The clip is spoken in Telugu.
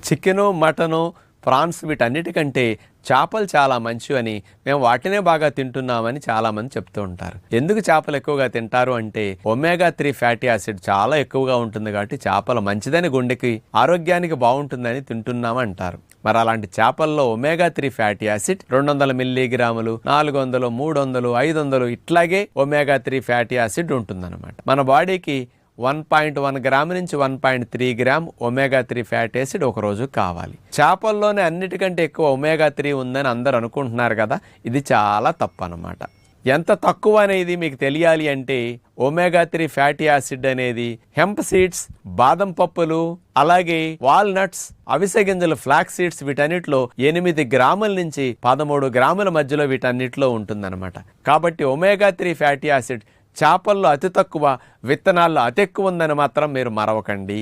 చికెను, మటను, ప్రాన్స్ వీటన్నిటికంటే చేపలు చాలా మంచివని, మేము వాటినే బాగా తింటున్నామని చాలామంది చెప్తూ ఉంటారు. ఎందుకు చేపలు ఎక్కువగా తింటారు అంటే ఒమేగా 3 ఫ్యాటీ యాసిడ్ చాలా ఎక్కువగా ఉంటుంది కాబట్టి చేపలు మంచిదని, గుండెకి ఆరోగ్యానికి బాగుంటుందని తింటున్నాము అంటారు. మరి అలాంటి చేపల్లో ఒమేగా 3 ఫ్యాటీ యాసిడ్ 200 మిల్లీగ్రాములు, 400, 300, 500 ఇట్లాగే ఒమేగా 3 ఫ్యాటీ యాసిడ్ ఉంటుందన్నమాట. మన బాడీకి 1.1 గ్రామ్ నుంచి 1.3 గ్రామ్ ఒమేగా 3 ఫ్యాటీ యాసిడ్ ఒక రోజు కావాలి. చేపల్లోనే అన్నిటికంటే ఎక్కువ ఒమేగా 3 ఉందని అందరూ అనుకుంటున్నారు కదా, ఇది చాలా తప్పు అన్నమాట. ఎంత తక్కువ అనేది మీకు తెలియాలి అంటే ఒమేగా 3 ఫ్యాటీ యాసిడ్ అనేది హెంప్ సీడ్స్, బాదం పప్పులు, అలాగే వాల్నట్స్, అవిసె గింజలు, ఫ్లాక్ సీడ్స్ వీటన్నిటిలో 8 గ్రాముల నుంచి 13 గ్రాముల మధ్యలో వీటన్నిటిలో ఉంటుందన్నమాట. కాబట్టి ఒమేగా 3 ఫ్యాటీ యాసిడ్ చేపల్లో అతి తక్కువ, విత్తనాల్లో అతి ఎక్కువ ఉందని మాత్రం మీరు మరవకండి.